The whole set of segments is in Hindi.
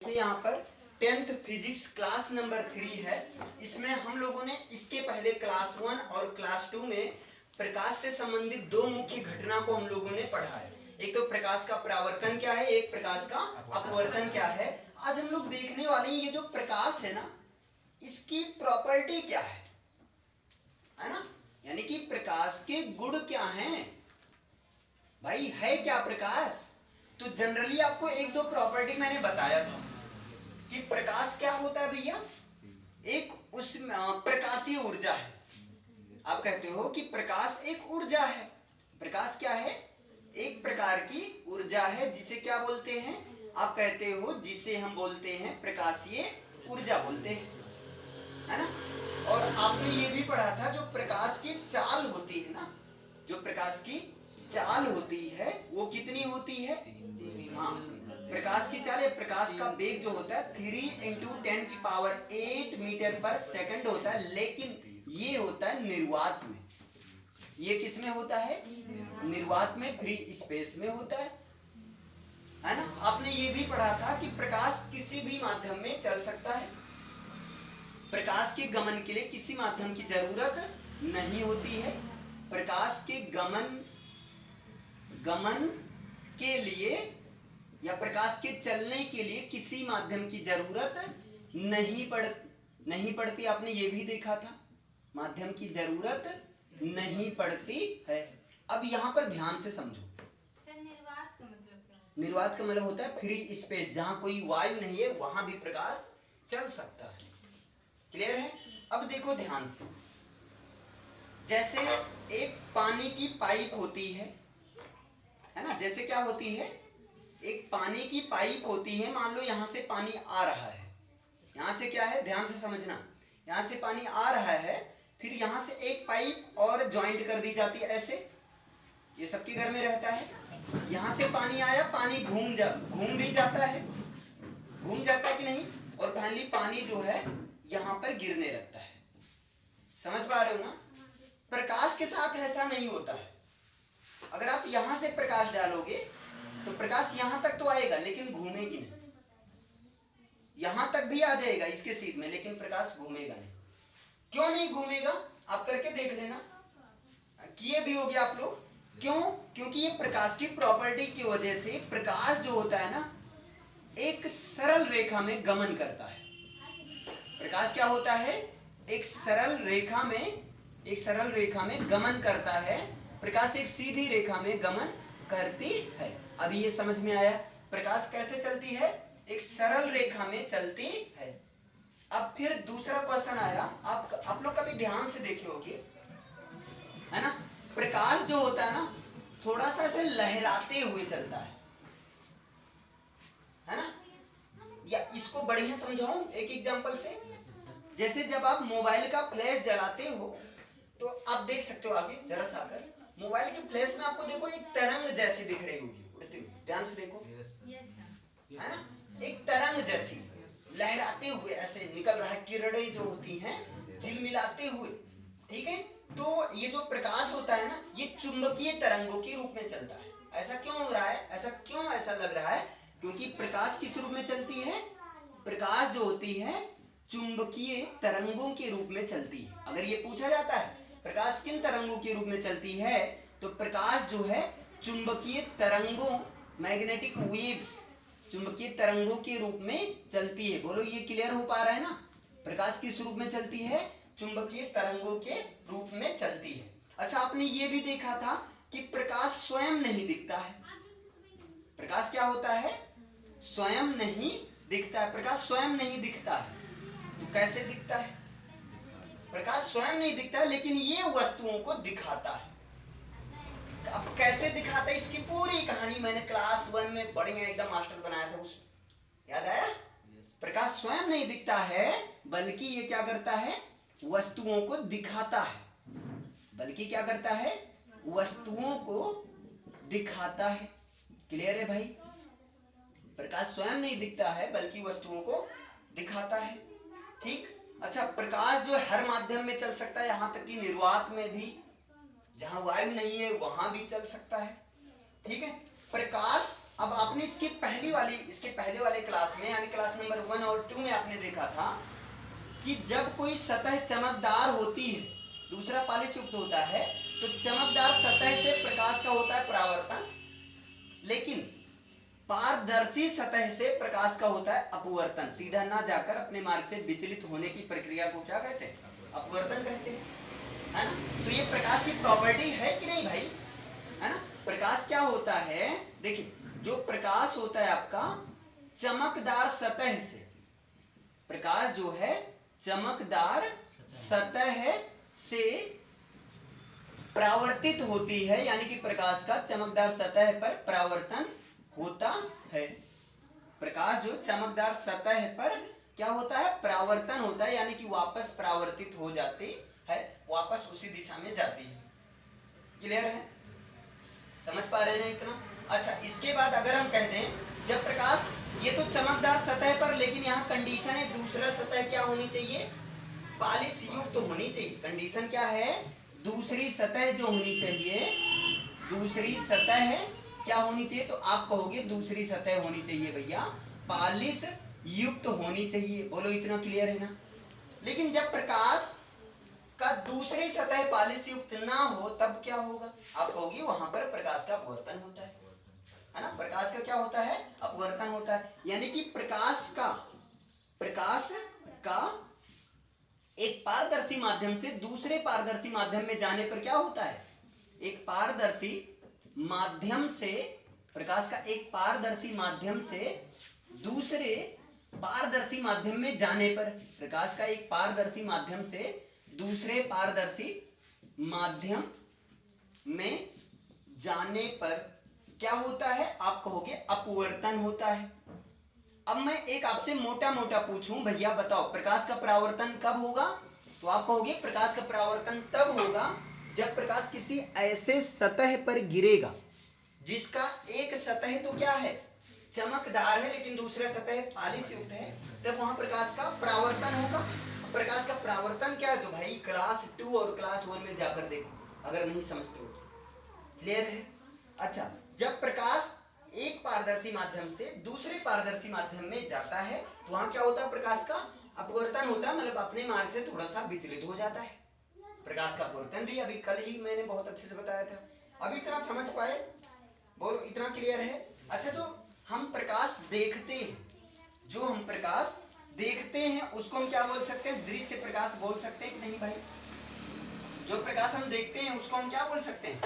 यहाँ पर 10th फिजिक्स क्लास नंबर 3 है। इसमें हम लोगों ने इसके पहले क्लास 1 और क्लास 2 में प्रकाश से संबंधित दो मुख्य घटना को हम लोगों ने पढ़ा है। एक तो प्रकाश का परावर्तन क्या है, एक प्रकाश का अपवर्तन क्या है। आज हम लोग देखने वाले हैं ये जो प्रकाश है ना, इसकी प्रॉपर्टी क्या है ना, यानी कि प्रकाश के गुण क्या हैं भाई, है क्या प्रकाश। तो जनरली आपको एक दो प्रॉपर्टी मैंने बताया था कि प्रकाश क्या होता है भैया, एक उस प्रकाशीय ऊर्जा है। आप कहते हो कि प्रकाश एक ऊर्जा है। प्रकाश क्या है, एक प्रकार की ऊर्जा है जिसे क्या बोलते हैं, आप कहते हो जिसे हम बोलते हैं प्रकाशीय ऊर्जा बोलते हैं, है ना। और आपने ये भी पढ़ा था जो प्रकाश की चाल होती है ना, जो प्रकाश की चाल होती है वो कितनी होती है, हाँ, प्रकाश की चाल, प्रकाश का वेग जो होता है 3 इंटू 10⁸ मीटर पर सेकंड होता है, लेकिन ये होता है निर्वात में। ये किस में होता है, निर्वात में, फ्री स्पेस में होता है ना। आपने ये भी पढ़ा था कि प्रकाश किसी भी माध्यम में चल सकता है। प्रकाश के गमन के लिए किसी माध्यम की जरूरत नहीं होती है। प्रकाश के गमन के लिए या प्रकाश के चलने के लिए किसी माध्यम की जरूरत नहीं पड़ती। आपने ये भी देखा था, माध्यम की जरूरत नहीं पड़ती है। अब यहां पर ध्यान से समझो, निर्वात का मतलब क्या है? निर्वात का मतलब होता है फ्री स्पेस, जहां कोई वायु नहीं है वहां भी प्रकाश चल सकता है। क्लियर है। अब देखो ध्यान से, जैसे एक पानी की पाइप होती है ना, जैसे क्या होती है, एक पानी की पाइप होती है। मान लो यहां से पानी आ रहा है, यहां से क्या है, ध्यान से समझना, यहां से पानी आ रहा है, फिर यहां से एक पाइप और ज्वाइंट कर दी जाती है ऐसे, ये सबके घर में रहता है। यहां से पानी आया, पानी घूम भी जाता है, घूम जाता है कि नहीं, और फाइनली पानी जो है यहां पर गिरने लगता है। समझ पा रहे हो ना। प्रकाश के साथ ऐसा नहीं होता है। अगर आप यहां से प्रकाश डालोगे तो प्रकाश यहां तक तो आएगा लेकिन घूमेगी नहीं, यहां तक भी आ जाएगा इसके सीध में, लेकिन प्रकाश घूमेगा नहीं। क्यों नहीं घूमेगा, आप करके देख लेना, किए भी होगे आप लोग। क्यों, क्योंकि ये प्रकाश की प्रॉपर्टी की वजह से प्रकाश जो होता है ना, एक सरल रेखा में गमन करता है। प्रकाश क्या होता है, एक सरल रेखा में गमन करता है। प्रकाश एक सीधी रेखा में गमन करती है। अभी ये समझ में आया, प्रकाश कैसे चलती है, एक सरल रेखा में चलती है। अब फिर दूसरा क्वेश्चन आया, आप लोग कभी ध्यान से देखे होंगे, है ना, प्रकाश जो होता है ना थोड़ा सा ऐसे लहराते हुए चलता है ना। या इसको बढ़िया समझाऊं एक एग्जांपल से, जैसे जब आप मोबाइल का फ्लैश जलाते हो तो आप देख सकते हो, आगे जरा सा आकर मोबाइल के फ्लैश में आपको देखो एक तरंग जैसी दिख रही होगी उड़ते हुए, ध्यान से देखो, है ना, एक तरंग जैसी लहराते हुए ऐसे निकल रहा है, किरणें जो होती हैं झिलमिलाते हुए, ठीक है। तो ये जो प्रकाश होता है ना, ये चुंबकीय तरंगों के रूप में चलता है। ऐसा क्यों हो रहा है, ऐसा लग रहा है, क्योंकि प्रकाश किस रूप में चलती है, प्रकाश जो होती है चुंबकीय तरंगों के रूप में चलती है। अगर ये पूछा जाता है प्रकाश किन तरंगों के रूप में चलती है, तो प्रकाश जो है चुंबकीय तरंगों, मैग्नेटिक वेव्स, चुंबकीय तरंगों के रूप में चलती है। बोलो ये क्लियर हो पा रहा है ना। प्रकाश किस रूप में चलती है, चुंबकीय तरंगों के रूप में चलती है। अच्छा, आपने ये भी देखा था कि प्रकाश स्वयं नहीं दिखता है। प्रकाश क्या होता है, स्वयं नहीं दिखता है। प्रकाश स्वयं नहीं दिखता है, तो कैसे दिखता है, प्रकाश स्वयं नहीं दिखता है लेकिन ये वस्तुओं को दिखाता है। अब कैसे दिखाता है, इसकी पूरी कहानी मैंने क्लास 1 में बढ़िया एकदम मास्टर बनाया था, उसमें याद आया। प्रकाश स्वयं नहीं दिखता है बल्कि ये क्या करता है, वस्तुओं को दिखाता है, बल्कि क्या करता है, वस्तुओं को दिखाता है। क्लियर है भाई, प्रकाश स्वयं नहीं दिखता है बल्कि वस्तुओं को दिखाता है, ठीक। अच्छा, प्रकाश जो हर माध्यम में चल सकता है, यहां तक कि निर्वात में भी, जहां वायु नहीं है वहां भी चल सकता है, ठीक है। प्रकाश, अब आपने इसके पहले वाले क्लास में यानी क्लास नंबर 1 और 2 में आपने देखा था कि जब कोई सतह चमकदार होती है, दूसरा पॉलिश युक्त होता है, तो चमकदार सतह से प्रकाश का होता है परावर्तन, लेकिन पारदर्शी सतह से प्रकाश का होता है अपवर्तन। सीधा ना जाकर अपने मार्ग से विचलित होने की प्रक्रिया को क्या कहते हैं? अपवर्तन कहते हैं, है ना। तो ये प्रकाश की प्रॉपर्टी है कि नहीं भाई, है ना। प्रकाश क्या होता है, देखिए जो प्रकाश होता है आपका चमकदार सतह से, प्रकाश जो है चमकदार सतह से परावर्तित होती है, यानी कि प्रकाश का चमकदार सतह पर परावर्तन होता है। प्रकाश जो चमकदार सतह पर क्या होता है? परावर्तन होता है, यानी कि वापस परावर्तित हो जाती है, वापस उसी दिशा में जाती है। क्लियर है? समझ पा रहे हैं इतना? अच्छा, इसके बाद अगर हम कह दें जब प्रकाश, ये तो चमकदार सतह पर, लेकिन यहाँ कंडीशन है दूसरा सतह क्या होनी चाहिए? पॉलिश युक्त तो होनी चाहिए। कंडीशन क्या है? दूसरी सतह जो होनी चाहिए, दूसरी सतह क्या होनी चाहिए? तो आप कहोगे दूसरी सतह होनी चाहिए भैया पॉलिश युक्त होनी चाहिए। बोलो इतना क्लियर है ना? लेकिन जब प्रकाश का दूसरी सतह पॉलिश युक्त ना हो तब क्या होगा? आप कहोगे वहां पर प्रकाश का अपवर्तन होता है ना। प्रकाश का क्या होता है? अपवर्तन होता है, यानी कि प्रकाश का एक पारदर्शी माध्यम से दूसरे पारदर्शी माध्यम में जाने पर क्या होता है? एक पारदर्शी माध्यम से, प्रकाश का एक पारदर्शी माध्यम से दूसरे पारदर्शी माध्यम में जाने पर, प्रकाश का एक पारदर्शी माध्यम से दूसरे पारदर्शी माध्यम में जाने पर क्या होता है? आप कहोगे अपवर्तन होता है। अब मैं एक आपसे मोटा मोटा पूछूं, भैया बताओ प्रकाश का परावर्तन कब होगा? तो आप कहोगे प्रकाश का परावर्तन तब होगा जब प्रकाश किसी ऐसे सतह पर गिरेगा जिसका एक सतह तो क्या है? चमकदार है, लेकिन दूसरा सतह पॉलिश युक्त है, तब वहां प्रकाश का परावर्तन होगा। प्रकाश का परावर्तन क्या है? तो भाई क्लास 2 और क्लास 1 में जाकर देखो अगर नहीं समझते हो। क्लियर है? अच्छा, जब प्रकाश एक पारदर्शी माध्यम से दूसरे पारदर्शी माध्यम में जाता है तो वहां क्या होता है? प्रकाश का अपवर्तन होता है, मतलब अपने मार्ग से थोड़ा सा विचलित हो जाता है। प्रकाश का अपवर्तन भी अभी कल ही मैंने बहुत अच्छे से बताया था। अभी इतना समझ पाए? बोलो इतना क्लियर है? अच्छा, तो हम प्रकाश देखते हैं, जो हम प्रकाश देखते हैं उसको हम क्या बोल सकते हैं? दृश्य प्रकाश बोल सकते हैं कि नहीं भाई? जो प्रकाश हम देखते हैं उसको हम क्या बोल सकते हैं?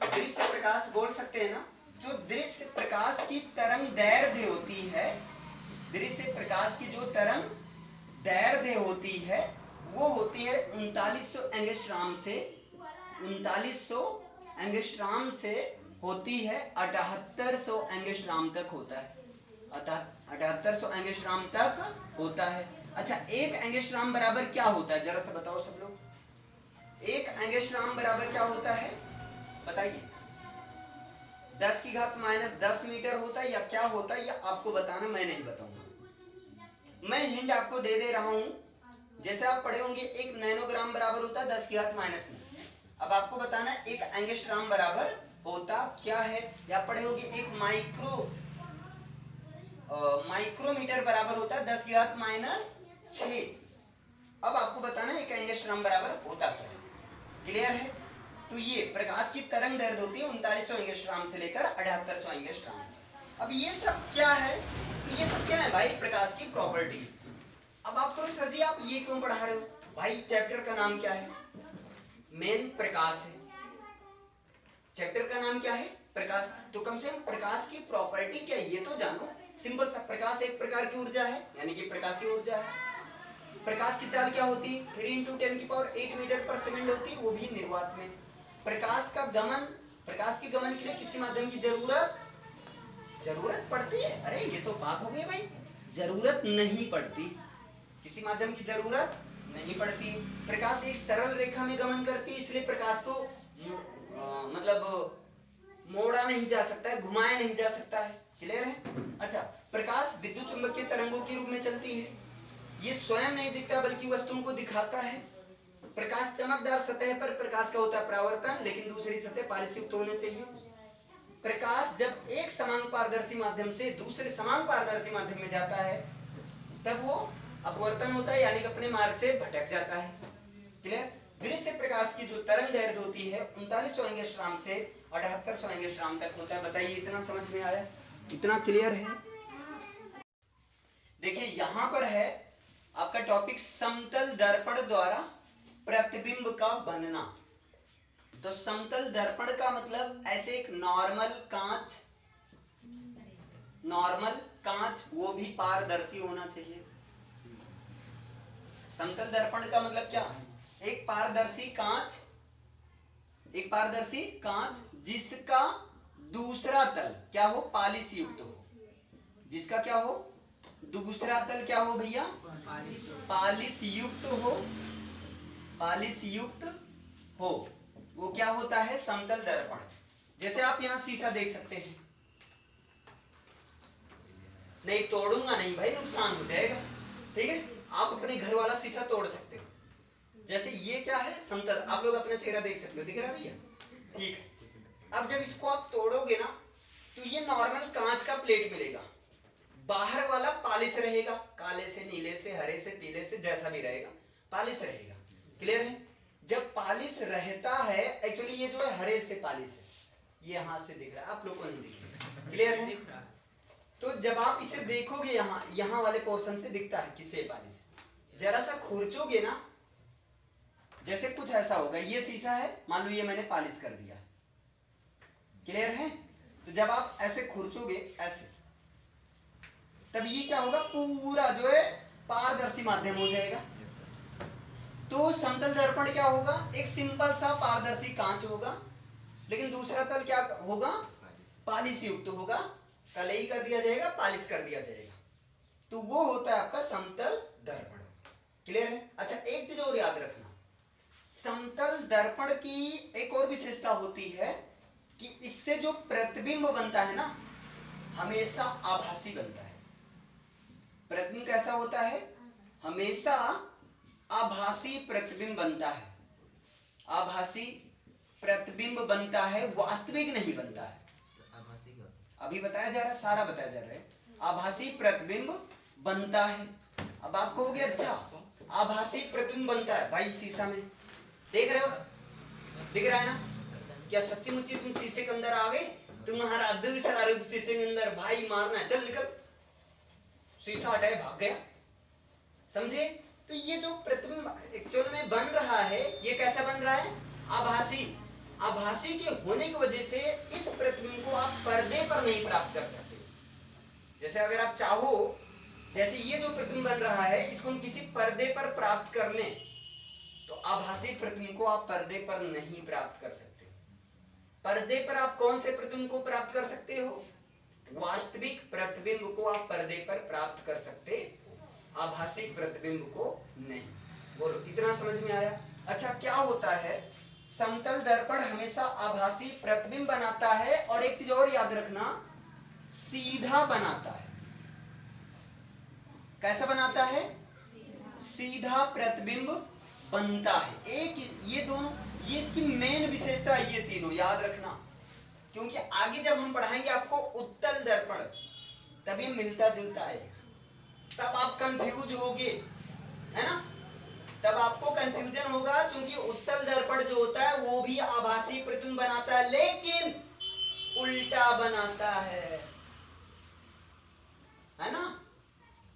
दृश्य प्रकाश बोल सकते हैं ना। जो दृश्य प्रकाश की तरंग दैर्ध्य होती है, दृश्य प्रकाश की जो तरंग दैर्ध्य होती है वो होती है 3900 एंगस्ट्रॉम से, 3900 एंगस्ट्रॉम से होती है 7800 एंगस्ट्रॉम तक होता है, 7800 एंगस्ट्रॉम तक होता है। अच्छा, एक एंगस्ट्रॉम बराबर क्या होता है? जरा सा बताओ सब लोग। एक एंगस्ट्रॉम बराबर क्या होता है बताइए? 10 की घात -10 मीटर होता है या क्या होता है? या आपको बताना, मैं नहीं बताऊंगा। मैं हिंट आपको दे रहा हूं। जैसे आप पढ़े होंगे एक नैनोग्राम बराबर होता है 10 की घात -में। अब आपको बताना एक एंगस्ट्रॉम बराबर होता क्या है। या पढ़े होंगे एक माइक्रोमीटर बराबर होता है 10 की घात -6। अब आपको बताना एक एंगस्ट्रॉम बराबर होता क्या है। क्लियर है? तो ये प्रकाश की तरंग दैर्ध्य होती है 3900 एंगस्ट्रॉम से लेकर 7800 एंगस्ट्रॉम। अब ये सब क्या है? तो ये सब क्या है भाई? प्रकाश की प्रॉपर्टी। अब आप कहो सर जी आप ये क्यों पढ़ा रहे हो? भाई चैप्टर का नाम क्या है? मेन प्रकाश है। चैप्टर का नाम क्या है? प्रकाश। तो कम से कम प्रकाश की प्रॉपर्टी क्या है ये तो जानो। सिंपल सा, प्रकाश एक प्रकार की ऊर्जा है, यानी कि प्रकाशीय ऊर्जा है। प्रकाश की चाल क्या होती है? 3 × 10⁸ मीटर पर सेकंड होती है, वो भी निर्वात में। प्रकाश का गमन, प्रकाश के गमन के लिए किसी माध्यम की जरूरत पड़ती है? अरे ये तो बात हो गई भाई, जरूरत नहीं पड़ती, किसी माध्यम की जरूरत नहीं पड़ती। प्रकाश एक सरल रेखा में गमन करती है, इसलिए प्रकाश को मतलब मोड़ा नहीं जा सकता है, घुमाया नहीं जा सकता है। क्लियर है? अच्छा, प्रकाश विद्युत चुंबकीय तरंगों के रूप में चलती है, ये स्वयं नहीं दिखता बल्कि वस्तुओं को दिखाता है। प्रकाश चमकदार सतह पर प्रकाश का होता है परावर्तन, लेकिन दूसरी सतह पॉलिश युक्त होनी चाहिए। प्रकाश जब एक समान पारदर्शी माध्यम से दूसरे समान पारदर्शी माध्यम में जाता है तब वो अपवर्तन होता है, यानी कि अपने मार्ग से भटक जाता है। क्लियर? दृश्य प्रकाश की जो तरंग दैर्घ्य होती है 3900 एंगस्ट्रॉम से 7800 एंगस्ट्रॉम तक होता है। बताइए इतना समझ में आया? इतना क्लियर है? देखिए यहां पर है आपका टॉपिक समतल दर्पण द्वारा प्रतिबिंब का बनना। तो समतल दर्पण का मतलब ऐसे एक नॉर्मल कांच वो भी पारदर्शी होना चाहिए। समतल दर्पण का मतलब क्या? एक पारदर्शी कांच जिसका दूसरा तल क्या हो? पालिश युक्त हो। जिसका क्या हो? दूसरा तल क्या हो भैया? पालिश युक्त हो। वो क्या होता है? समतल दर्पण। जैसे आप यहां शीशा देख सकते हैं। नहीं तोड़ूंगा नहीं भाई, नुकसान हो जाएगा। ठीक है, आप अपने घर वाला शीशा तोड़ सकते हो। जैसे ये क्या है? समतल। आप लोग अपना चेहरा देख सकते हो, दिख रहा है भैया? ठीक है। अब जब इसको आप तोड़ोगे ना तो ये नॉर्मल कांच का प्लेट मिलेगा, बाहर वाला पालिश रहेगा, काले से, नीले से, हरे से, पीले से, जैसा भी रहेगा पालिश रहेगा। क्लियर है? जब पालिश रहता है, एक्चुअली ये जो है हरे से पालिश है, ये यहां से दिख रहा है, आप लोग को नहीं दिख रहा। क्लियर है? तो जब आप इसे देखोगे यहाँ वाले पोर्शन से दिखता है किससे पालिश। जरा सा खुरचोगे ना, जैसे कुछ ऐसा होगा, ये शीशा है, मान लो ये मैंने पालिश कर दिया। क्लियर है? तो जब आप ऐसे खुरचोगे ऐसे, तब ये क्या होगा? पूरा जो है पारदर्शी माध्यम हो जाएगा। तो समतल दर्पण क्या होगा? एक सिंपल सा पारदर्शी कांच होगा, लेकिन दूसरा तल क्या होगा? पालिश युक्त होगा। कलई कर दिया जाएगा, पालिश कर दिया जाएगा, तो वो होता है आपका समतल दर्पण। क्लियर है? अच्छा एक चीज और याद रखना, समतल दर्पण की एक और विशेषता होती है कि इससे जो प्रतिबिंब बनता है ना, हमेशा आभासी बनता है। प्रतिबिंब कैसा होता है? हमेशा आभासी प्रतिबिंब बनता है। आभासी प्रतिबिंब बनता है, वास्तविक नहीं बनता है। अभी बताया जा रहा है, सारा बताया जा रहा है। आभासी प्रतिबिंब बनता है। अब आप कहोगे अच्छा आभासी प्रतिबिंब बनता है भाई शीशा में, देख रहे हो, दिख रहा है ना? क्या सच्ची मुच्ची तुम शीशे के अंदर आ गए? तुम्हारा दूसरा रूप शीशे के अंदर, भाई मारना, चल निकल। शीशा हटाए भाग गया। समझे? तो ये जो प्रतिबिंब एक्चुअल में बन रहा है, ये कैसा बन रहा है? आभासी। आभासी के होने की वजह से इस प्रतिबिंब को आप पर्दे पर नहीं प्राप्त कर सकते। जैसे अगर आप चाहो, जैसे ये जो प्रतिबिंब बन रहा है, इसको हम किसी पर्दे पर प्राप्त कर लें, तो आभासी प्रतिबिंब को आप पर्दे पर नहीं प्राप्त कर सकते। पर्दे पर आप कौन से प्रतिबिंब को प्राप्त कर सकते हो? वास्तविक प्रतिबिंब को आप पर्दे पर प्राप्त कर सकते, आभासी प्रतिबिंब को नहीं। बोलो इतना समझ में आया? अच्छा क्या होता है? समतल दर्पण हमेशा आभासी प्रतिबिंब बनाता है, और एक चीज और याद रखना, सीधा बनाता है। कैसा बनाता है? सीधा प्रतिबिंब बनता है। एक ये दोनों, ये इसकी मेन विशेषता है, ये तीनों याद रखना, क्योंकि आगे जब हम पढ़ाएंगे आपको उत्तल दर्पण, तब ये मिलता जुलता आएगा, तब आप कंफ्यूज होगे, है ना? तब आपको कंफ्यूजन होगा, क्योंकि उत्तल दर्पण जो होता है वो भी आभासी प्रतिबिंब बनाता है, लेकिन उल्टा बनाता है ना?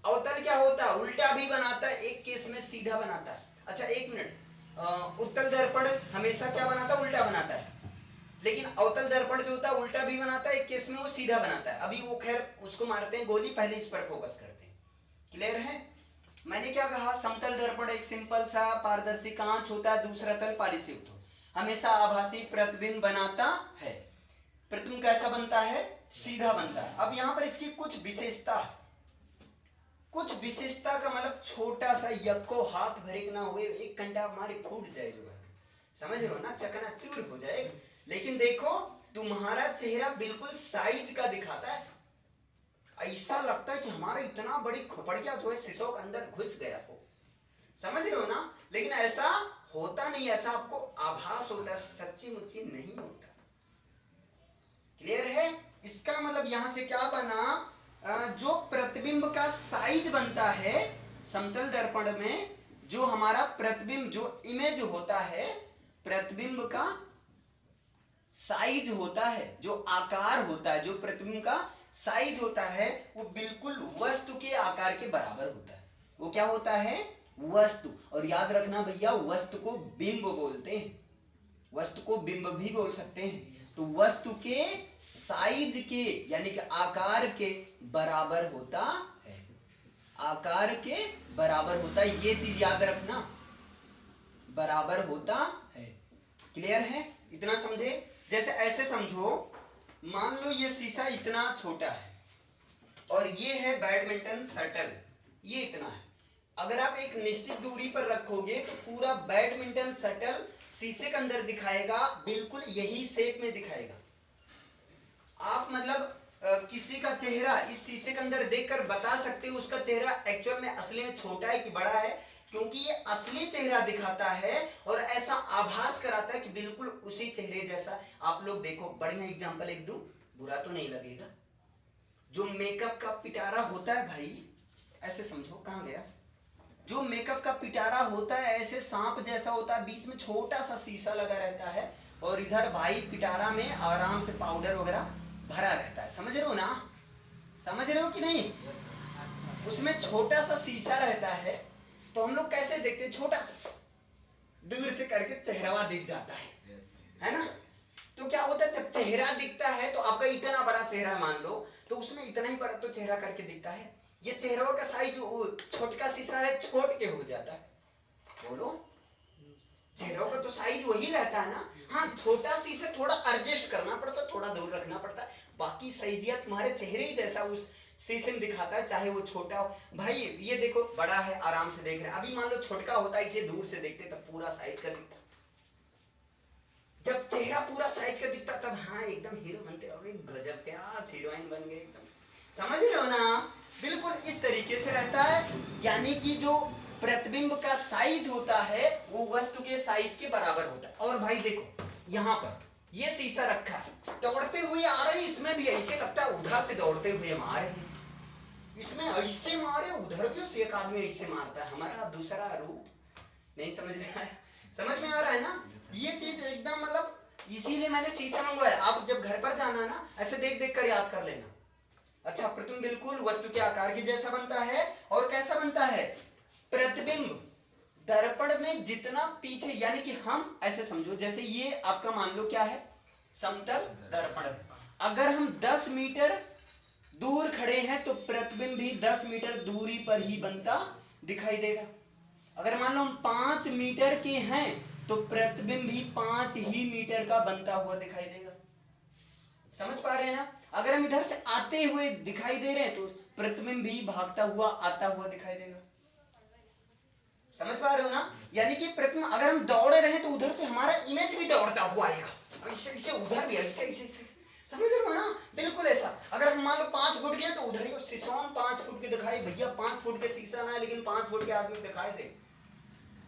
अवतल क्या होता है? उल्टा भी बनाता है, एक केस में सीधा बनाता है। अच्छा एक मिनट, उत्तल दर्पण हमेशा क्या बनाता है? उल्टा बनाता है, लेकिन अवतल दर्पण जो होता है उल्टा भी बनाता है, एक केस में वो सीधा बनाता है। अभी वो खैर उसको मारते हैं गोली, पहले इस पर फोकस करते हैं। क्लियर है? मैंने क्या कहा? समतल दर्पण एक सिंपल सा पारदर्शी कांच होता है, दूसरा तल पालिश युक्त हो, हमेशा आभासी प्रतिबिंब बनाता है। प्रतिबिंब कैसा बनता है? सीधा बनता है। अब यहां पर इसकी कुछ विशेषता है। कुछ विशेषता का मतलब छोटा सा यक्को हाथ भरे ना हुए, एक घंटा हमारे फूट जाए जो है, समझ रहे हो ना? चकनाचूर हो जाए। लेकिन देखो तुम्हारा चेहरा बिल्कुल साइज का दिखाता है, ऐसा लगता है कि हमारा इतना बड़ी खोपड़िया जो है शीशों के अंदर घुस गया हो, समझ रहे हो ना? लेकिन ऐसा होता नहीं, ऐसा आपको आभास होता है, सच्ची मुच्ची नहीं होता। क्लियर है? इसका मतलब यहां से क्या बना, जो प्रतिबिंब का साइज बनता है समतल दर्पण में, जो हमारा प्रतिबिंब जो इमेज होता है, प्रतिबिंब का साइज होता है, जो आकार होता है, जो प्रतिबिंब का साइज होता है, वो बिल्कुल वस्तु के आकार के बराबर होता है। वो क्या होता है? वस्तु। और याद रखना भैया, वस्तु को बिंब बोलते हैं, वस्तु को बिंब भी बोल सकते हैं। तो वस्तु के साइज के यानी कि आकार के बराबर होता है, आकार के बराबर होता है, ये चीज याद रखना, बराबर होता है। क्लियर है? इतना समझे? जैसे ऐसे समझो, मान लो ये शीशा इतना छोटा है और ये है बैडमिंटन शटल, ये इतना है। अगर आप एक निश्चित दूरी पर रखोगे तो पूरा बैडमिंटन शटल शीशे के अंदर दिखाएगा, बिल्कुल यही शेप में दिखाएगा। आप मतलब किसी का चेहरा इस शीशे के अंदर देखकर बता सकते हो उसका चेहरा एक्चुअल में असली में छोटा है कि बड़ा है, क्योंकि ये असली चेहरा दिखाता है और ऐसा आभास कराता है कि बिल्कुल उसी चेहरे जैसा। आप लोग देखो, बढ़िया एग्जांपल एक दूं, बुरा तो नहीं लगेगा। जो मेकअप का पिटारा होता है भाई, ऐसे समझो, कहां गया, जो मेकअप का पिटारा होता है ऐसे सांप जैसा होता है, बीच में छोटा सा शीशा लगा रहता है और इधर भाई पिटारा में आराम से पाउडर वगैरह भरा रहता है। समझ रहे हो ना? समझ रहे हो कि नहीं? उसमें छोटा सा शीशा रहता है, तो हम लोग कैसे देखते हैं? छोटा सा दूर से करके चेहरा दिख जाता है ना? तो क्या होता है, जब चेहरा दिखता है तो आपका इतना बड़ा चेहरा मान लो, तो उसमें इतना ही बड़ा तो चेहरा करके दिखता है। ये चेहरों का साइज छोटा शीशा है, छोट के हो जाता है। बोलो, चेहरों का तो साइज वही रहता है ना? हाँ, छोटा शीशा थोड़ा एडजस्ट करना पड़ता है, थोड़ा दूर रखना पड़ता है, बाकी साइजिया तुम्हारे चेहरे ही जैसा उस शीशे में दिखाता है, चाहे वो छोटा हो। भाई ये देखो, बड़ा है, आराम से देख रहे हैं। अभी मान लो छोटका होता है, इसे दूर से देखते तब पूरा साइज का दिखता। जब चेहरा पूरा साइज का दिखता तब हाँ एकदम हीरो बनते हो, गजब क्या हीरोइन बन गए एकदम। समझ रहे हो ना? बिल्कुल इस तरीके से रहता है, यानी कि जो प्रतिबिंब का साइज होता है वो वस्तु के साइज के बराबर होता है। और भाई देखो, यहाँ पर ये शीशा रखा है, दौड़ते हुए आ रहे हैं, इसमें भी ऐसे लगता है उधर से दौड़ते हुए मारे हैं, इसमें ऐसे मारे, उधर भी एक आदमी ऐसे मारता है। हमारा दूसरा रूप नहीं समझ में आया? समझ में आ रहा है ना? ये चीज एकदम मतलब, इसीलिए मैंने शीशा मंगवाया। आप जब घर पर जाना ना, ऐसे देख देख कर याद कर लेना। अच्छा, प्रतिबिंब बिल्कुल वस्तु के आकार के जैसा बनता है। और कैसा बनता है? प्रतिबिंब दर्पण में जितना पीछे, यानी कि हम ऐसे समझो, जैसे ये आपका मान लो क्या है, समतल दर्पण। अगर हम 10 मीटर दूर खड़े हैं तो प्रतिबिंब भी 10 मीटर दूरी पर ही बनता दिखाई देगा। अगर मान लो हम 5 मीटर के हैं तो प्रतिबिंब भी 5 ही मीटर का बनता हुआ दिखाई देगा। समझ पा रहे हैं ना? अगर हम इधर से आते हुए दिखाई दे रहे हैं तो प्रतिबिंब भी भागता हुआ आता हुआ दिखाई देगा। समझ पा रहे हो ना? यानी कि प्रतिबिंब, अगर हम दौड़ रहे हैं तो उधर से हमारा इमेज भी दौड़ता हुआ आएगा, ऐसे उधर भी ऐसे। समझ रहे हो ना? बिल्कुल ऐसा। अगर हम मान लो 5 फुट के तो उधर ही शीशा 5 फुट के दिखाई, भैया 5 फुट के शीशा ना है लेकिन 5 फुट के आदमी दिखाई दे।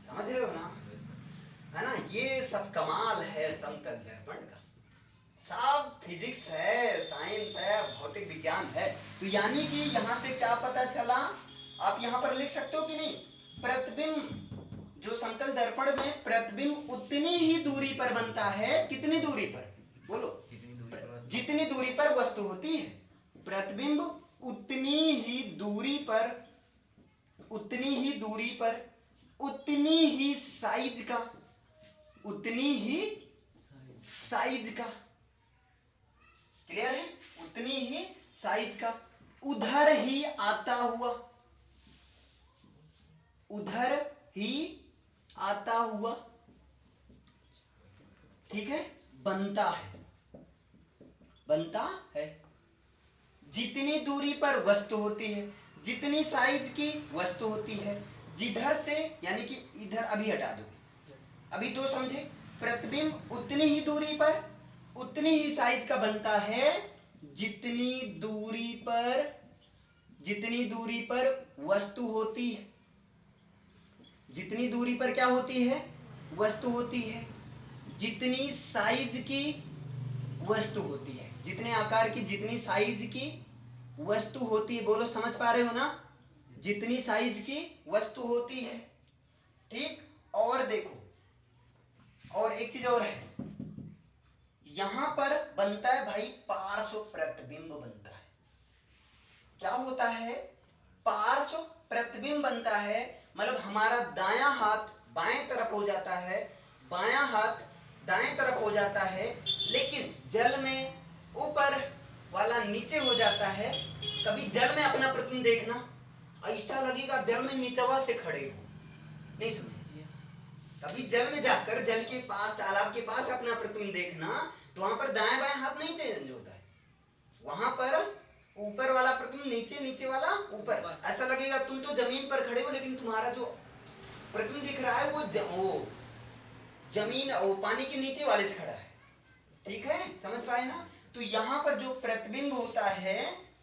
समझ रहे हो ना? है ना? ये सब कमाल है समतल दर्पण का। सब फिजिक्स है, साइंस है, भौतिक विज्ञान है। तो यानी कि यहाँ से क्या पता चला, आप यहाँ पर लिख सकते हो कि नहीं, प्रतिबिंब जो समतल दर्पण में प्रतिबिंब उतनी ही दूरी पर बनता है। कितनी दूरी पर? बोलो, जितनी दूरी पर वस्तु होती है। प्रतिबिंब उतनी ही दूरी पर, उतनी ही दूरी पर, उतनी ही साइज का, उतनी ही साइज का। क्लियर है? उतनी ही साइज का, उधर ही आता हुआ, उधर ही आता हुआ, ठीक है, बनता है, बनता है। जितनी दूरी पर वस्तु होती है, जितनी साइज की वस्तु होती है, जिधर से, यानी कि इधर अभी हटा दो, अभी तो समझे, प्रतिबिंब उतनी ही दूरी पर, उतनी ही साइज का बनता है जितनी दूरी पर, जितनी दूरी पर वस्तु होती है। जितनी दूरी पर क्या होती है? वस्तु होती है। जितनी साइज की वस्तु होती है। जितने आकार की, जितनी साइज की वस्तु होती है, बोलो समझ पा रहे हो ना, जितनी साइज की वस्तु होती है, ठीक। और देखो, और एक चीज और है, यहां पर बनता है भाई पार्श्व प्रतिबिंब बनता है। क्या होता है? पार्श्व प्रतिबिंब बनता है, मतलब हमारा दायां हाथ बाएं तरफ हो जाता है, बायां हाथ दाएं तरफ हो जाता है, लेकिन जल में ऊपर वाला नीचे हो जाता है। कभी जल में अपना प्रतिबिंब देखना, ऐसा लगेगा जल में नीचवा से खड़े हो, नहीं समझे? कभी जल में जाकर जल के पास, तालाब के पास अपना प्रतिबिंब देखना, तो वहां पर दाएं बाएं हाथ नहीं चेंज होता है, वहां पर ऊपर वाला प्रतिबिंब नीचे, नीचे वाला ऊपर। ऐसा लगेगा तुम तो जमीन पर खड़े हो, लेकिन तुम्हारा जो प्रतिबिंब दिख रहा है वो जमीन, वो पानी के नीचे वाले से खड़ा है। ठीक है, समझ पाए ना? तो यहाँ पर जो प्रतिबिंब होता है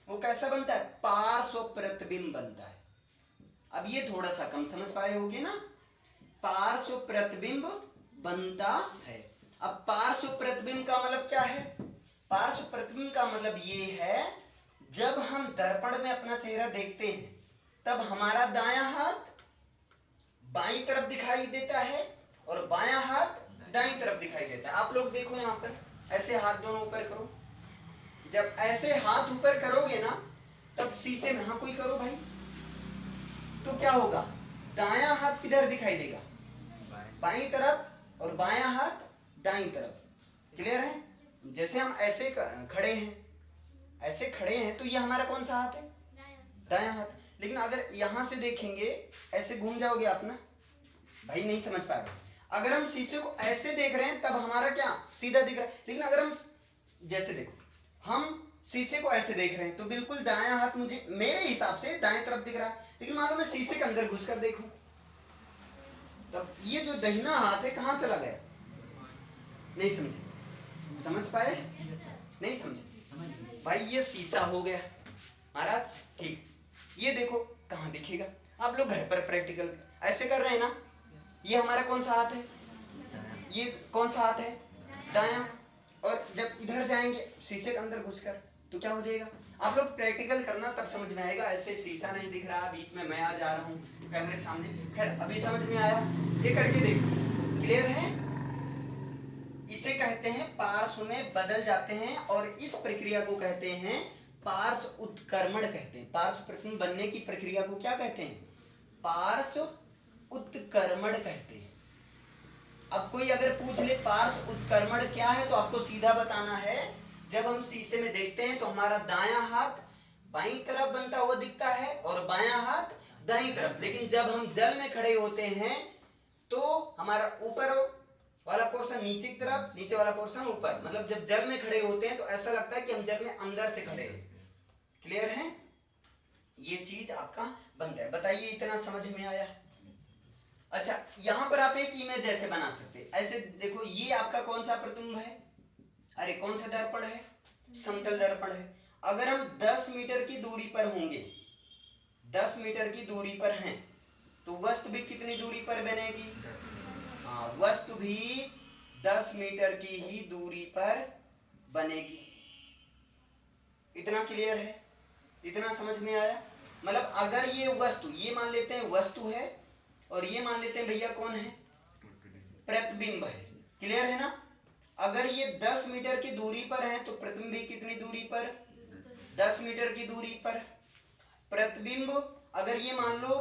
वो कैसा बनता है? पार्श्व प्रतिबिंब बनता है। अब ये थोड़ा सा कम समझ पाए होगे ना, पार्श्व प्रतिबिंब बनता है। अब पार्श्व प्रतिबिंब का मतलब क्या है? पार्श्व प्रतिबिंब का मतलब ये है, जब हम दर्पण में अपना चेहरा देखते हैं तब हमारा दायां हाथ बाईं तरफ दिखाई देता है और बायां हाथ दाईं तरफ दिखाई देता है। आप लोग देखो यहाँ पर, ऐसे हाथ दोनों ऊपर करो। जब ऐसे हाथ ऊपर करोगे ना, तब शीशे में, हाँ कोई करो भाई, तो क्या होगा? दायां हाथ किधर दिखाई देगा? बाईं तरफ, और बायां हाथ दाईं तरफ। क्लियर है? जैसे हम ऐसे खड़े हैं, ऐसे खड़े हैं, तो ये हमारा कौन सा हाथ है? दायां हाथ। लेकिन अगर यहां से देखेंगे, ऐसे घूम जाओगे आप ना भाई, नहीं समझ पाएगा। अगर हम शीशे को ऐसे देख रहे हैं तब हमारा क्या सीधा दिख रहा है, लेकिन अगर हम जैसे देखो, हम शीशे को ऐसे देख रहे हैं तो बिल्कुल दायां हाथ मुझे मेरे हिसाब से दाएं तरफ दिख रहा है, लेकिन मान लो मैं शीशे के अंदर घुसकर देखूं, तब ये जो दाहिना हाथ है कहां चला गया? नहीं समझे? समझ पाए? नहीं समझे भाई, ये शीशा हो गया महाराज, ठीक। ये देखो कहां दिखेगा? आप लोग घर पर प्रैक्टिकल ऐसे कर रहे हैं ना, ये हमारा कौन सा हाथ है? ये कौन सा हाथ है? दायां। और जब इधर जाएंगे शीशे के अंदर घुसकर, तो क्या हो जाएगा? आप लोग प्रैक्टिकल करना, तब समझ में आएगा। ऐसे शीशा नहीं दिख रहा, बीच में मैं आ जा रहा हूँ कैमरे के सामने। खैर अभी समझ में आया, ये करके देखो। क्लियर है? इसे कहते हैं पार्श्व में बदल जाते हैं, और इस प्रक्रिया को कहते हैं पार्श्व उत्क्रमण कहते हैं। पार्श्व प्रतिबिंब बनने की प्रक्रिया को क्या कहते हैं? पार्श्व उत्क्रमण कहते हैं। अब कोई अगर पूछ ले पार्श्व उत्क्रमण क्या है, तो आपको सीधा बताना है, जब हम शीशे में देखते हैं तो हमारा दायां हाथ बाईं तरफ बनता हुआ दिखता है और बायां हाथ दाईं तरफ। लेकिन जब हम जल में खड़े होते हैं तो हमारा ऊपर वाला पोर्शन नीचे की तरफ, नीचे वाला पोर्शन ऊपर। मतलब जब जल में खड़े होते हैं तो ऐसा लगता है कि हम जल में अंदर से खड़े हैं। क्लियर है? ये चीज आपका बनता है। बताइए, इतना समझ में आया? अच्छा, यहां पर आप एक इमेज ऐसे बना सकते हैं। ऐसे देखो, ये आपका कौन सा प्रतिबिंब है? अरे कौन सा दर्पण है? समतल दर्पण है। अगर हम 10 मीटर की दूरी पर होंगे, 10 मीटर की दूरी पर हैं, तो वस्तु भी कितनी दूरी पर बनेगी? हाँ, वस्तु भी 10 मीटर की ही दूरी पर बनेगी। इतना क्लियर है? इतना समझ में आया? मतलब अगर ये वस्तु, ये मान लेते हैं वस्तु है, और ये मान लेते हैं भैया कौन है? प्रतिबिंब है। क्लियर है ना? अगर ये 10 मीटर की दूरी पर है तो प्रतिबिंब भी कितनी दूरी पर? 10 मीटर की दूरी पर। प्रतिबिंब अगर ये मान लो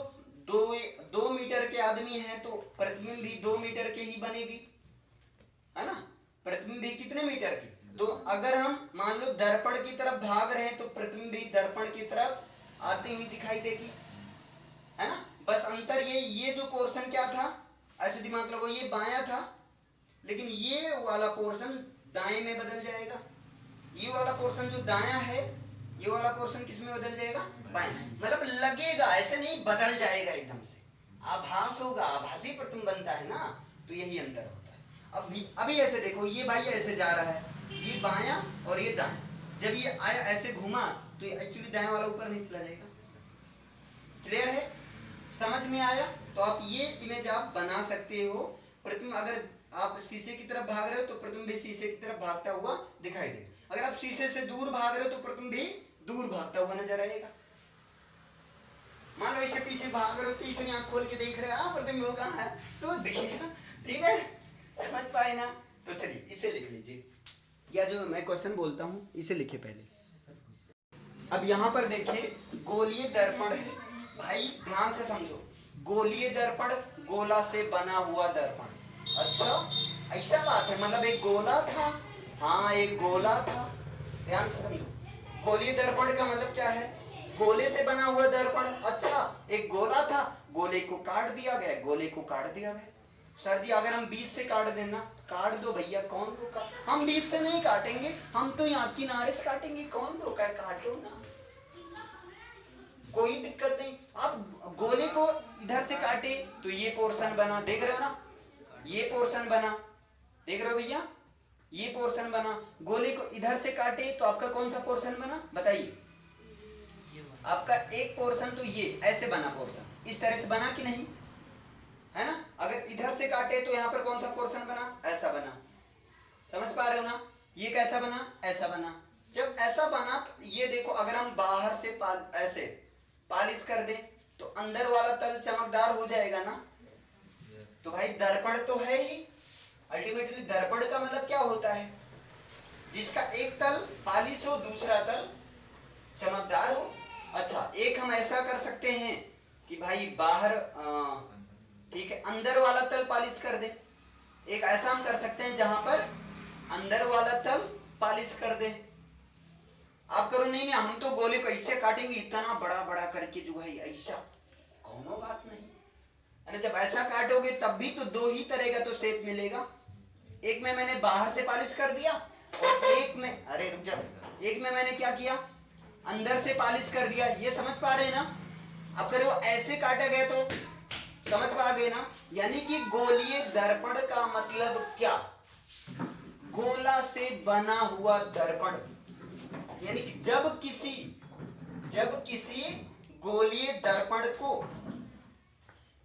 2 मीटर के आदमी है तो प्रतिबिंब भी 2 मीटर के ही बनेगी, है ना? प्रतिबिंब भी कितने मीटर की? तो अगर हम मान लो दर्पण की तरफ भाग रहे हैं तो प्रतिबिंब भी दर्पण की तरफ आती हुई दिखाई देगी, है ना? बस अंतर ये जो पोर्शन क्या था, ऐसे दिमाग लगाओ, ये बायां था, लेकिन ये वाला पोर्शन दाएं में बदल जाएगा। ये वाला पोर्शन जो दायां है, ये वाला पोर्शन किस में बदल जाएगा? बाएं। मतलब लगेगा, ऐसे नहीं बदल जाएगा एकदम से, आभास होगा, आभासी प्रतिबिंब बनता है ना, तो यही अंतर होता है। अभी ऐसे देखो, ये भाई ऐसे जा रहा है, ये बायां और ये दाएं। जब ये आया ऐसे घूमा तो ये एक्चुअली दाएं वाला ऊपर नहीं चला जाएगा। क्लियर है? समझ में आया? तो आप ये इमेज आप बना सकते हो। प्रतिबिंब अगर आप शीशे की तरफ भाग रहे हो तो प्रतिबिंब भी शीशे की तरफ भागता हुआ दिखाई दे। अगर आप शीशे से दूर भाग रहे हो तो प्रतिबिंब भी दूर भागता हुआ नजर आएगा। मान लो इसे पीछे भाग रहे हो, तीसरी आंख खोल के देख रहे हो, प्रतिबिंब कहाँ है तो दिखेगा। ठीक है, समझ पाए ना? तो चलिए इसे लिख लीजिए, या जो मैं क्वेश्चन बोलता हूँ इसे लिखिए पहले। अब यहाँ पर देखिए गोलीय दर्पण है, भाई ध्यान से समझो, गोलीय दर्पण, गोला से बना हुआ दर्पण। अच्छा ऐसा बात है, मतलब एक गोला था, हाँ एक गोला था, ध्यान से समझो। गोलीय दर्पण का मतलब क्या है? गोले से बना हुआ दर्पण। अच्छा एक गोला था, गोले को काट दिया गया, गोले को काट दिया गया। सर जी अगर हम 20 से काट देना, काट दो भैया, कौन रोका? हम 20 से नहीं काटेंगे, हम तो यहाँ किनारे से काटेंगे, कौन रोका है? काटो ना, कोई दिक्कत नहीं। अब गोले को इधर से काटे तो ये पोर्शन बना, देख रहे हो ना, ये पोर्शन बना, देख रहे हो भैया, ये पोर्शन बना। गोले को इधर से काटे तो आपका कौन सा पोर्शन बना बताइए? आपका एक पोर्शन तो ये ऐसे बना, पोर्शन इस तरह से बना कि नहीं, है ना? अगर इधर से काटे तो यहाँ पर कौन सा पोर्शन बना? ऐसा बना। समझ पा रहे हो ना? ये कैसा बना? ऐसा बना। जब ऐसा बना तो ये देखो, अगर हम बाहर से ऐसे पालिश कर दें तो अंदर वाला तल चमकदार हो जाएगा ना। तो भाई दर्पण तो है ही, अल्टीमेटली दर्पण का मतलब क्या होता है? जिसका एक तल पालिश हो, दूसरा तल चमकदार हो। अच्छा एक हम ऐसा कर सकते हैं कि भाई बाहर ठीक है अंदर वाला तल पालिश कर दे। एक ऐसा हम कर सकते हैं जहां पर अंदर वाला तल पालिश कर दे। आप करो नहीं नहीं हम तो गोले को ऐसे काटेंगे, इतना बड़ा बड़ा करके जो है ऐसा, कोनो बात नहीं है ना। जब ऐसा काटोगे तब भी तो दो ही तरह का तो शेप मिलेगा। एक में मैंने बाहर से पालिश कर दिया और एक में, अरे रुक जाओ, एक में मैंने क्या किया? अंदर से पालिश कर दिया। ये समझ पा रहे हैं ना? अब करो ऐसे काटा गया तो समझ पा गए ना? यानी कि गोलीय दर्पण का मतलब क्या? गोला से बना हुआ दर्पण। यानी कि जब किसी गोलीय दर्पण को,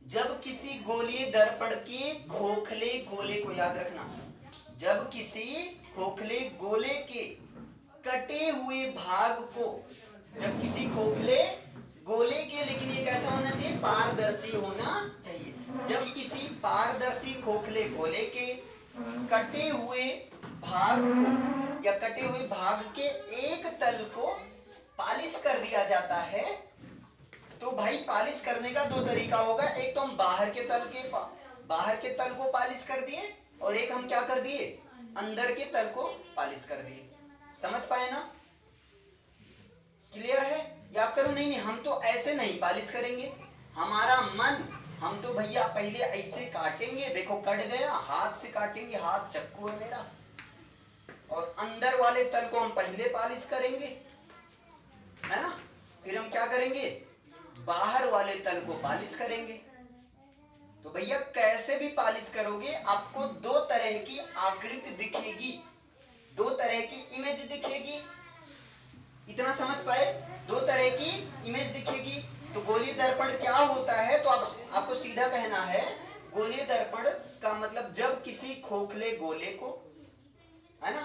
जब किसी गोलीय दर्पण के खोखले गोले को, याद रखना, जब किसी खोखले गोले के कटे हुए भाग को, जब किसी खोखले गोले के, लेकिन ये कैसा होना चाहिए? पारदर्शी होना चाहिए। जब किसी पारदर्शी खोखले गोले के कटे हुए भाग को या कटे हुए भाग के एक तल को पालिश कर दिया जाता है, तो भाई पालिश करने का दो तरीका होगा। एक तो हम बाहर के तल को पालिश कर दिए, और एक हम क्या कर दिए? अंदर के तल को पालिश कर दिए। समझ पाए ना? क्लियर है? या आप करो नहीं नहीं हम तो ऐसे नहीं पालिश करेंगे, हमारा मन, हम तो भैया पहले ऐसे काटेंगे, देखो कट गया, हाथ से काटेंगे, हाथ चक्कू है मेरा, और अंदर वाले तल को हम पहले पालिश करेंगे, है ना? फिर हम क्या करेंगे? बाहर वाले तल को पालिश करेंगे। तो भैया कैसे भी पालिश करोगे आपको दो तरह की आकृति दिखेगी, दो तरह की इमेज दिखेगी। इतना समझ पाए? दो तरह की इमेज दिखेगी। तो गोलीय दर्पण क्या होता है? तो आपको सीधा कहना है, गोलीय दर्पण का मतलब जब किसी खोखले गोले को, है ना,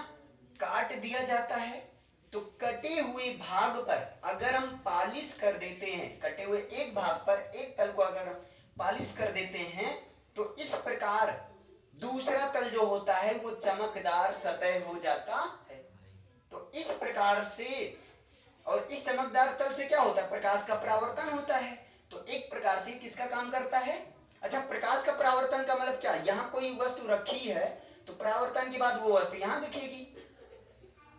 काट दिया जाता है तो कटे हुए भाग पर अगर हम पालिश कर देते हैं, कटे हुए एक भाग पर एक तल को अगर हम पालिश कर देते हैं तो इस प्रकार दूसरा तल जो होता है वो चमकदार सतह हो जाता है। तो इस प्रकार से, और इस चमकदार तल से क्या होता है? प्रकाश का परावर्तन होता है। तो एक प्रकार से किसका काम करता है? अच्छा प्रकाश का परावर्तन का मतलब क्या? यहाँ कोई वस्तु रखी है तो परावर्तन के बाद वो वस्तु यहाँ दिखेगी,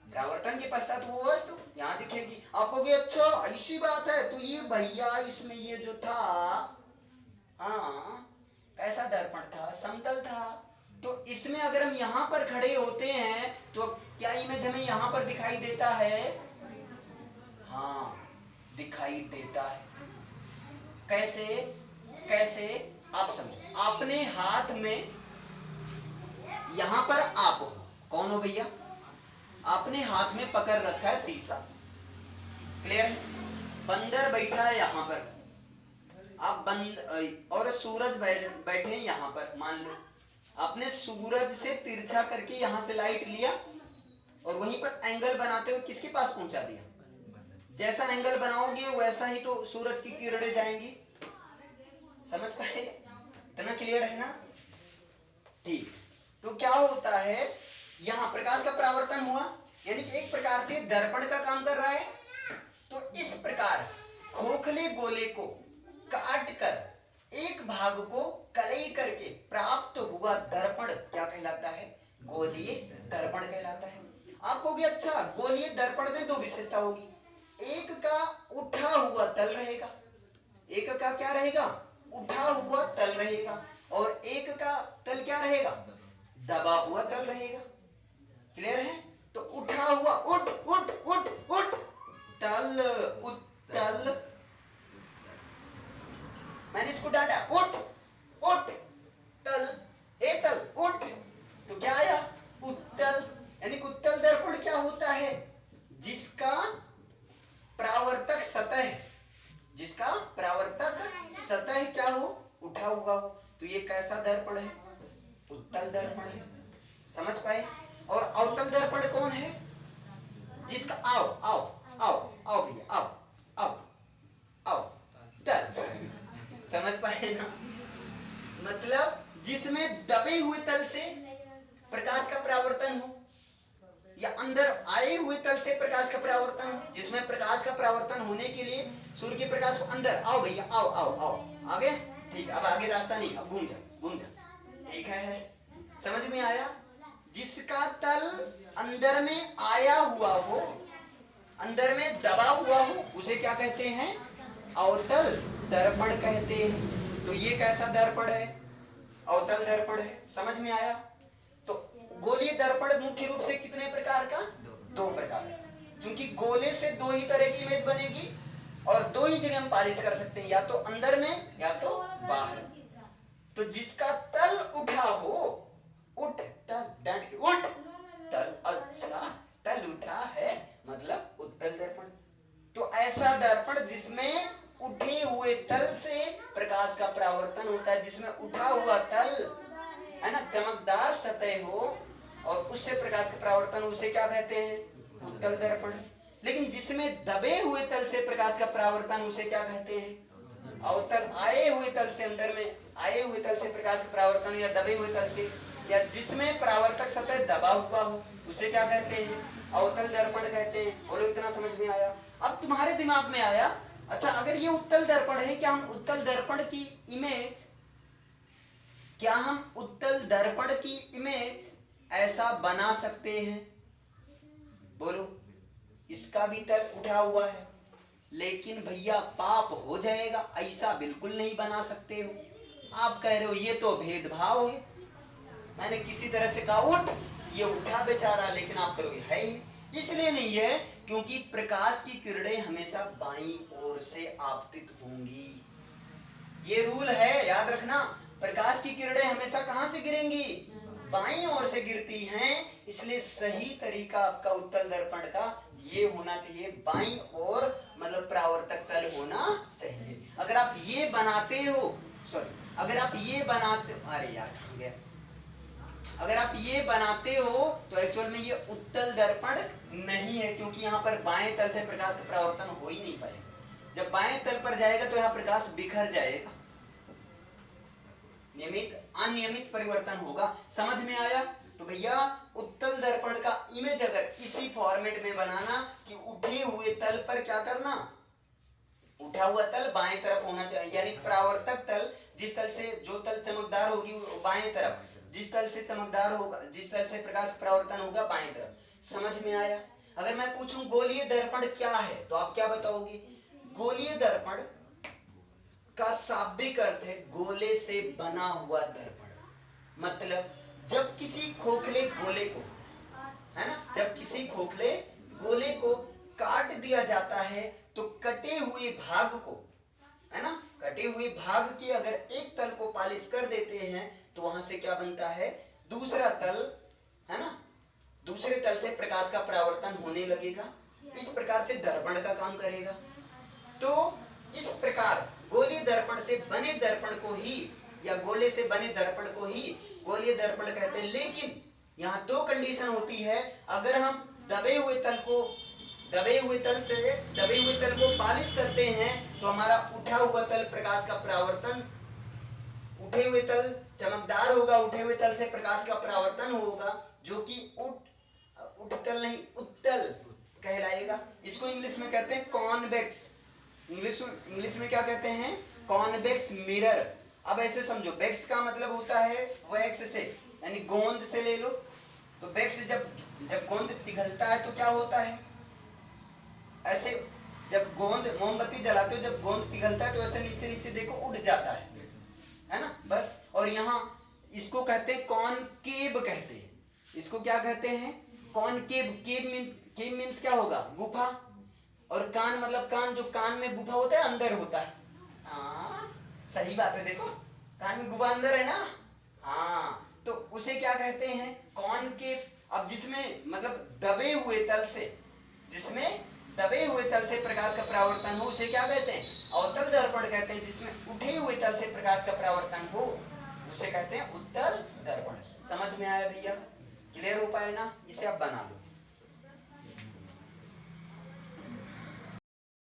परावर्तन के पश्चात वो वस्तु यहाँ दिखेगी। आप कहोगे अच्छा ऐसी बात है, तो ये भैया इसमें ये जो था, हाँ कैसा दर्पण था? समतल था। तो इसमें अगर हम यहाँ पर खड़े होते हैं तो क्या इमेज हमें यहाँ पर दिखाई देता है? हाँ दिखाई देता है। कैसे? कैसे आप समझो, अपने हाथ में यहां पर आप हो, कौन हो भैया? आपने हाथ में पकड़ रखा है शीशा, क्लियर है? बंदर बैठा है यहां पर, आप और सूरज बैठे यहां पर। मान लो आपने सूरज से तिरछा करके यहां से लाइट लिया, और वहीं पर एंगल बनाते हुए किसके पास पहुंचा दिया? जैसा एंगल बनाओगे वैसा ही तो सूरज की किरणें जाएंगी। समझ पाए? इतना क्लियर है ना? ठीक। तो क्या होता है, यहां प्रकाश का परावर्तन हुआ, यानी कि एक प्रकार से दर्पण का काम कर रहा है। तो इस प्रकार खोखले गोले को काट कर एक भाग को कलई करके प्राप्त हुआ दर्पण क्या कहलाता है? गोलीय दर्पण कहलाता है। आप कहोगे अच्छा, गोलीय दर्पण में दो विशेषता होगी, एक का उठा हुआ तल रहेगा, एक का क्या रहेगा? उठा हुआ तल रहेगा, और एक का तल क्या रहेगा? दबा हुआ तल रहेगा। क्लियर है? तो उठा हुआ, उठ उठ उठ उठ, तल उत्तल, मैंने इसको डांटा, उठ उठ तल, ए तल उठ, तो क्या आया? उत्तल। यानी उत्तल दर्पण क्या होता है? जिसका परावर्तक सतह, जिसका परावर्तक सतह क्या हो? उठा हुआ हो। तो ये कैसा दर्पण है? उत्तल दर्पण है। समझ पाए? और अवतल दर्पण कौन है? जिसका आओ आओ आओ आओ भैया आओ आओ आओ तल। समझ पाए ना? मतलब जिसमें दबे हुए तल से प्रकाश का परावर्तन हो, या अंदर आए हुए तल से प्रकाश का परावर्तन हो, जिसमें प्रकाश का परावर्तन होने के लिए सूर्य के प्रकाश को अंदर, आओ भैया आओ आओ आओ, आगे। ठीक, अब आगे रास्ता नहीं, अब घूम जा घूम जा। ठीक है, समझ में आया? जिसका तल अंदर में आया हुआ हो, अंदर में दबा हुआ हो, उसे क्या कहते हैं? अवतल दर्पण कहते हैं। तो ये कैसा दर्पण है? अवतल दर्पण है। समझ में आया? तो गोलीय दर्पण मुख्य रूप से कितने प्रकार का? दो प्रकार है, क्योंकि गोले से दो ही तरह की इमेज बनेगी और दो ही जगह हम पालिश कर सकते हैं, या तो अंदर में या तो बाहर। तो जिसका तल उठा हो, उठ तल, बैठ के उठ तल, अच्छा तल उठा है मतलब उत्तल दर्पण। तो ऐसा दर्पण जिसमें उठे हुए तल से प्रकाश का परावर्तन होता है, जिसमें उठा हुआ तल है ना, चमकदार सतह हो और उससे प्रकाश का परावर्तन, उसे क्या कहते हैं? उत्तल दर्पण। लेकिन जिसमें दबे हुए तल से प्रकाश का परावर्तन, उसे क्या कहते हैं? अवतल। आए हुए तल से, अंदर में आए हुए तल से प्रकाश का परावर्तन, या दबे हुए तल से, या जिसमें परावर्तक सतह दबा हुआ हो, उसे क्या कहते हैं? अवतल दर्पण कहते हैं। और इतना समझ में आया? अब तुम्हारे दिमाग में आया, अच्छा अगर ये उत्तल दर्पण है, क्या हम उत्तल दर्पण की इमेज, क्या हम उत्तल दर्पण की इमेज ऐसा बना सकते हैं? बोलो। इसका भी तल उठा हुआ है, लेकिन भैया पाप हो जाएगा, ऐसा बिल्कुल नहीं बना सकते हो। आप कह रहे हो ये तो भेदभाव है, मैंने किसी तरह से कहा उठ, ये उठा बेचारा, लेकिन आप करोगे है ही। इसलिए नहीं है क्योंकि प्रकाश की किरणें हमेशा बाईं ओर से आपतित होंगी। ये रूल है, याद रखना। प्रकाश की किरणें हमेशा कहां से गिरेंगी? बाईं ओर से गिरती हैं। इसलिए सही तरीका आपका उत्तल दर्पण का ये होना चाहिए, बाईं ओर, मतलब परावर्तक तल होना चाहिए। अगर आप ये बनाते हो, सॉरी, अगर आप ये बनाते, अरे यार कहां गया, अगर आप ये बनाते हो तो एक्चुअल में ये उत्तल दर्पण नहीं है, क्योंकि यहाँ पर बाएं तल से प्रकाश का परावर्तन हो ही नहीं पाएगा। जब बाएं तल पर जाएगा तो यहाँ प्रकाश बिखर जाएगा, नियमित अनियमित परिवर्तन होगा। समझ में आया? तो भैया उत्तल दर्पण का इमेज अगर इसी फॉर्मेट में बनाना कि उठे हुए तल पर क्या करना, उठा हुआ तल बाएं तरफ होना चाहिए, यानी परावर्तक तल, जिस तल से जो तल चमकदार होगी बाएं तरफ, जिस तल से चमकदार होगा, जिस तल से प्रकाश परावर्तन होगा बाएं तरफ। समझ में आया? अगर मैं पूछूं गोलीय दर्पण क्या है, तो आप क्या बताओगे? गोलीय दर्पण का शाब्दिक अर्थ है गोले से बना हुआ दर्पण। मतलब जब किसी खोखले गोले को, है ना, जब किसी खोखले गोले को काट दिया जाता है तो कटे हुए भाग को, है ना, कटे हुए भाग के अगर एक तल को पालिश कर देते हैं तो वहां से क्या बनता है? दूसरा तल, है ना, दूसरे तल से प्रकाश का परावर्तन होने लगेगा। इस प्रकार से दर्पण का काम करेगा। तो इस प्रकार गोलीय दर्पण से बने दर्पण को ही, या गोले से बने दर्पण को ही गोलीय दर्पण कहते हैं। लेकिन यहाँ दो कंडीशन होती है। अगर हम दबे हुए तल को पालिश करते हैं तो हमारा उठा हुआ तल प्रकाश का परावर्तन, उठे हुए तल चमकदार होगा, उठे हुए तल से प्रकाश का परावर्तन होगा, जो कि उत्तल नहीं उत्तल कहलाएगा। इसको इंग्लिश में कहते हैं कॉन्वेक्स। इंग्लिश में क्या कहते हैं? Convex mirror. अब ऐसे समझो, वेक्स का मतलब होता है वैक्स से, यानी गोंद से ले लो। तो वेक्स जब गोंद पिघलता है तो क्या होता है? ऐसे जब गोंद, मोमबत्ती जलाते हो, जब गोंद पिघलता है तो ऐसे नीचे नीचे देखो उड़ जाता है ना, बस। और यहाँ इसको कहते हैं कॉनकेव कहते हैं। इसको क्या कहते हैं? कॉनकेव। केव मीन्स क्या होगा? गुफा। और कान मतलब कान, जो कान में गुफा होता है अंदर होता है। हाँ सही बात है, देखो कान में गुफा अंदर है ना। हाँ तो उसे क्या कहते हैं? कॉनकेव। अब जिसमें मतलब दबे हुए तल से प्रकाश का परावर्तन हो उसे क्या कहते हैं? अवतल दर्पण कहते हैं। जिसमें उठे हुए तल से प्रकाश का परावर्तन हो उसे कहते हैं उत्तल दर्पण। समझ में आया भैया? क्लियर हो पाया ना? इसे आप बना लो।